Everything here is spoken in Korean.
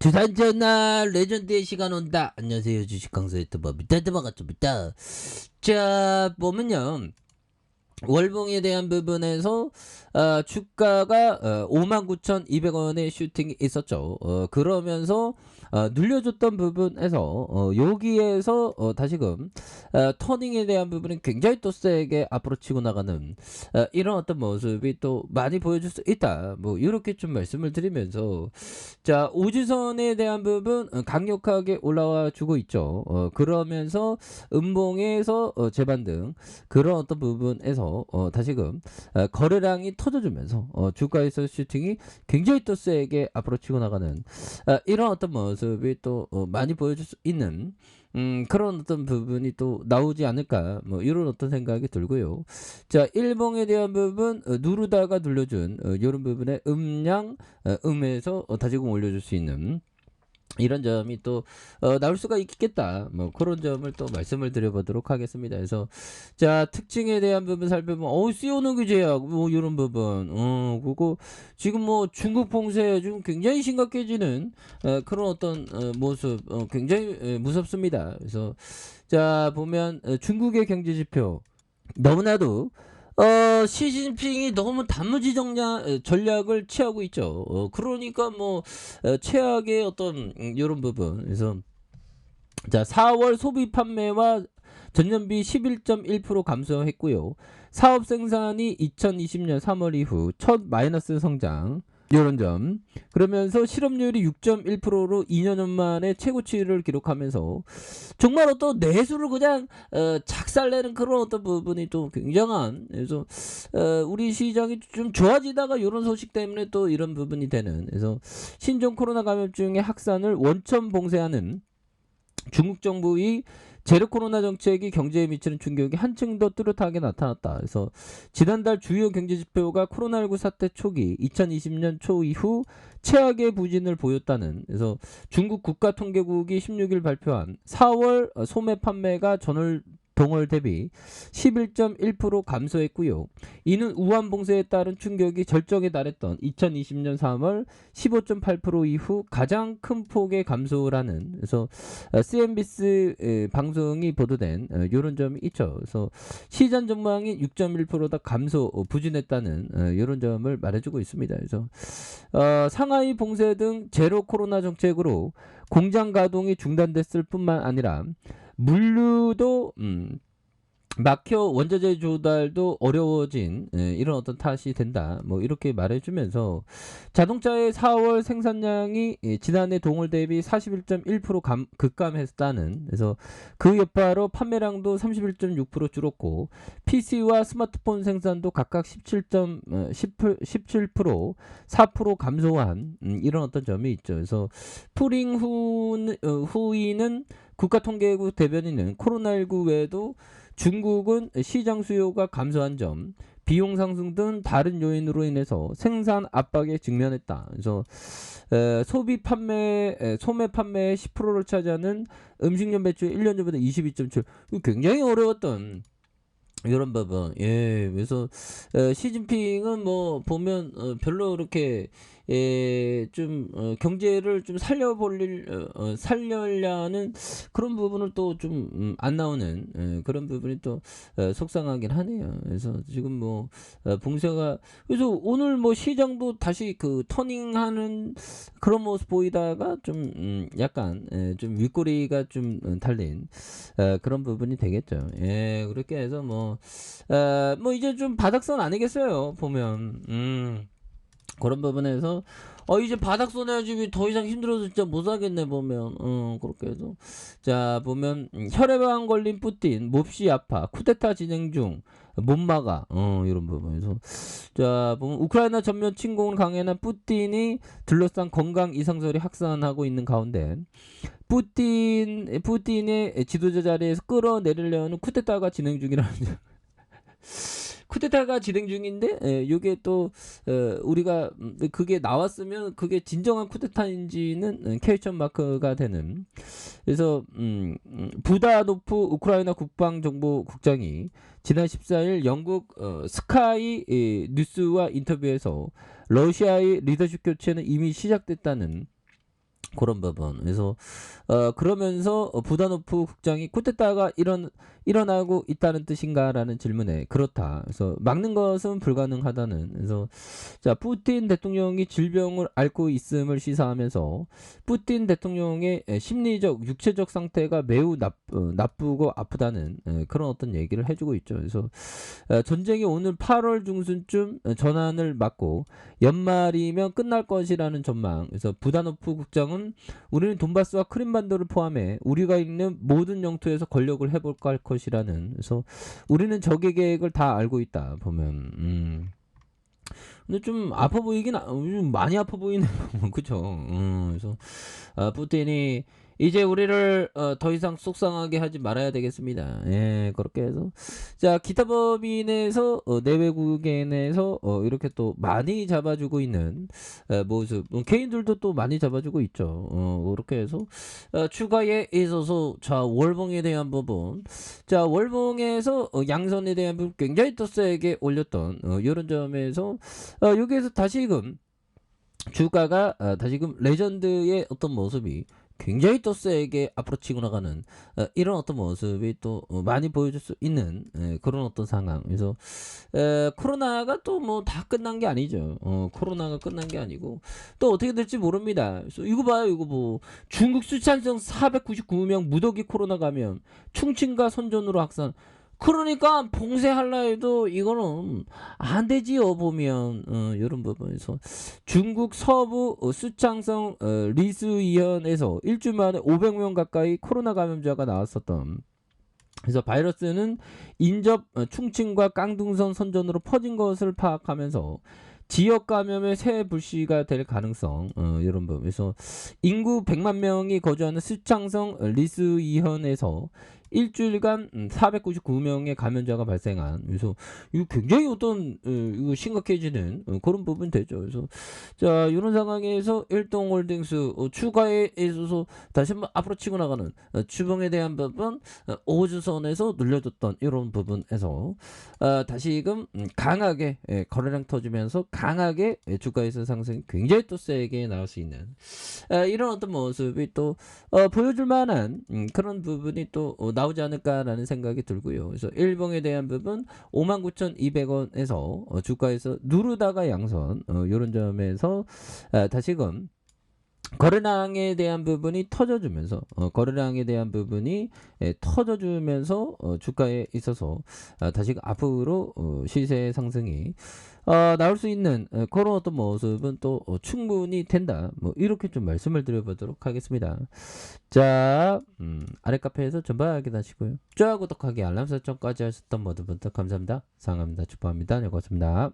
두산 전날 레전드의 시간 온다. 안녕하세요, 주식 강사 유튜버 밑에드바 같습니다. 자, 보면요, 월봉에 대한 부분에서 주가가 59,200원의 슈팅이 있었죠. 그러면서 눌려줬던 부분에서 여기에서 다시금 터닝에 대한 부분은 굉장히 또 세게 앞으로 치고 나가는 이런 어떤 모습이 또 많이 보여줄 수 있다. 뭐 이렇게 좀 말씀을 드리면서, 자, 오지선에 대한 부분 강력하게 올라와 주고 있죠. 그러면서 음봉에서 재반등, 그런 어떤 부분에서 다시금 거래량이 터져주면서 주가에서 슈팅이 굉장히 또 세게 앞으로 치고 나가는 이런 어떤 모습이 또 많이 보여줄 수 있는 그런 어떤 부분이 또 나오지 않을까, 뭐 이런 어떤 생각이 들고요. 자, 일봉에 대한 부분 누르다가 눌려준 이런 부분에 음량 음에서 다시금 올려줄 수 있는 이런 점이 또 나올 수가 있겠다, 뭐 그런 점을 또 말씀을 드려보도록 하겠습니다. 그래서 자, 특징에 대한 부분 살펴보면 씌우는 규제약 뭐 이런 부분, 그거 지금 뭐 중국 봉쇄 지금 굉장히 심각해지는 그런 어떤 모습, 굉장히 무섭습니다. 그래서 자, 보면 중국의 경제 지표 너무나도 시진핑이 너무 단무지 전략을 취하고 있죠. 그러니까 뭐 최악의 어떤 이런 부분. 그래서 자, 4월 소비 판매와 전년비 11.1% 감소했고요. 사업 생산이 2020년 3월 이후 첫 마이너스 성장. 이런 점. 그러면서 실업률이 6.1%로 2년 만에 최고치를 기록하면서 정말 어떤 내수를 그냥 작살내는 그런 어떤 부분이 또 굉장한, 그래서 우리 시장이 좀 좋아지다가 이런 소식 때문에 또 이런 부분이 되는, 그래서 신종 코로나 감염증의 확산을 원천 봉쇄하는 중국 정부의 제로 코로나 정책이 경제에 미치는 충격이 한층 더 뚜렷하게 나타났다. 그래서 지난달 주요 경제 지표가 코로나19 사태 초기 2020년 초 이후 최악의 부진을 보였다는, 그래서 중국 국가통계국이 16일 발표한 4월 소매 판매가 전월 동월 대비 11.1% 감소했고요. 이는 우한 봉쇄에 따른 충격이 절정에 달했던 2020년 3월 15.8% 이후 가장 큰 폭의 감소라는, 그래서 CNBC 방송이 보도된 이런 점이 있죠. 그래서 시장 전망이 6.1%다 감소 부진했다는 이런 점을 말해주고 있습니다. 그래서 상하이 봉쇄 등 제로 코로나 정책으로 공장 가동이 중단됐을 뿐만 아니라 물류도 막혀 원자재 조달도 어려워진 이런 어떤 탓이 된다, 뭐 이렇게 말해주면서 자동차의 4월 생산량이 지난해 동월 대비 41.1% 급감했다는, 그래서 그 여파로 판매량도 31.6% 줄었고 PC와 스마트폰 생산도 각각 17% 4% 감소한 이런 어떤 점이 있죠. 그래서 푸링 후이는 국가통계국 대변인은 코로나19 외에도 중국은 시장 수요가 감소한 점, 비용 상승 등 다른 요인으로 인해서 생산 압박에 직면했다. 그래서 소매 판매의 10%를 차지하는 음식료 매출 1년 전보다 22.7, 굉장히 어려웠던 이런 부분. 예, 그래서 시진핑은 뭐 보면 별로 그렇게 좀 경제를 좀 살려려는 그런 부분을 또 좀 안 나오는 그런 부분이 또 속상하긴 하네요. 그래서 지금 뭐 봉쇄가, 그래서 오늘 뭐 시장도 다시 그 터닝하는 그런 모습 보이다가 좀 약간 좀 윗꼬리가 좀 달린 그런 부분이 되겠죠. 예, 그렇게 해서 뭐 이제 좀 바닥선 아니겠어요, 보면. 그런 부분에서 이제 바닥선 해야지 더 이상 힘들어서 진짜 못 하겠네, 보면. 그렇게 해서 자, 보면 혈액암 걸린 푸틴 몹시 아파 쿠데타 진행 중 못 막아, 이런 부분에서 자, 보면 우크라이나 전면 침공을 강행한 푸틴이 둘러싼 건강 이상설이 확산하고 있는 가운데 푸틴의 지도자 자리에서 끌어내리려는 쿠데타가 진행 중이라는 점. 쿠데타가 진행 중인데 요게 또 우리가 그게 나왔으면 그게 진정한 쿠데타인지는 퀘스천 마크가 되는, 그래서 부다노프 우크라이나 국방정보국장이 지난 14일 영국 스카이 뉴스와 인터뷰에서 러시아의 리더십 교체는 이미 시작됐다는 그런 부분. 그래서 그러면서 부다노프 국장이 쿠데타가 일어나고 있다는 뜻인가라는 질문에 그렇다. 그래서 막는 것은 불가능하다는. 그래서 자, 푸틴 대통령이 질병을 앓고 있음을 시사하면서 푸틴 대통령의 심리적, 육체적 상태가 매우 나쁘고 아프다는 그런 어떤 얘기를 해주고 있죠. 그래서 전쟁이 오늘 8월 중순쯤 전환을 맞고 연말이면 끝날 것이라는 전망. 그래서 부다노프 국장은 우리는 돈바스와 크림반도를 포함해 우리가 있는 모든 영토에서 권력을 해볼까 할 것이라는. 그래서 우리는 적의 계획을 다 알고 있다. 보면. 근데 좀 아파 보이긴 좀 많이 아파 보이네요. 그쵸? 그래서 푸틴이 이제 우리를 더 이상 속상하게 하지 말아야 되겠습니다. 예, 그렇게 해서 자, 기타 법인에서 내외국인에서 이렇게 또 많이 잡아주고 있는 모습. 개인들도 또 많이 잡아주고 있죠. 그렇게 해서 추가에 있어서 자, 월봉에 대한 부분. 자, 월봉에서 양선에 대한 부분 굉장히 또 세게 올렸던 이런 점에서 여기에서 다시금 주가가 다시금 레전드의 어떤 모습이 굉장히 또 세게 앞으로 치고 나가는 이런 어떤 모습이 또 많이 보여줄 수 있는 그런 어떤 상황. 그래서 코로나가 또 뭐 다 끝난 게 아니죠. 코로나가 끝난 게 아니고 또 어떻게 될지 모릅니다. 그래서 이거 봐요. 이거 뭐 중국 수찬성 499명 무더기 코로나 감염, 충칭과 선전으로 확산. 그러니까 봉쇄할라 해도 이거는 안 되지요. 보면 이런 부분에서 중국 서부 수창성 리스이현에서 일주일 만에 500명 가까이 코로나 감염자가 나왔었던. 그래서 바이러스는 인접 충칭과 깡둥선 선전으로 퍼진 것을 파악하면서 지역 감염의 새 불씨가 될 가능성 이런 부분. 그래서 인구 100만 명이 거주하는 수창성 리스이현에서 일주일간 499명의 감염자가 발생한. 그래서 이거 굉장히 어떤 이거 심각해지는 그런 부분 되죠. 그래서 자, 이런 상황에서 일동홀딩스 추가에 있어서 다시 한번 앞으로 치고 나가는 주봉에 대한 부분 5주선에서 눌려줬던 이런 부분에서 다시금 강하게 거래량 터지면서 강하게 주가에서 상승이 굉장히 또 세게 나올 수 있는 이런 어떤 모습이 또 보여줄 만한 그런 부분이 또 나오지 않을까라는 생각이 들고요. 그래서 일봉에 대한 부분 59,200원에서 주가에서 누르다가 양선 이런 점에서 다시금 거래량에 대한 부분이 터져주면서 거래량에 대한 부분이 터져주면서 주가에 있어서 다시 앞으로 시세 상승이 나올 수 있는 그런 어떤 모습은 또 충분히 된다. 뭐 이렇게 좀 말씀을 드려보도록 하겠습니다. 자, 아래 카페에서 전부 확인하시고요. 좋아요, 구독하기, 알람 설정까지 하셨던 모든 분들 감사합니다. 사랑합니다. 축복합니다. 네, 고맙습니다.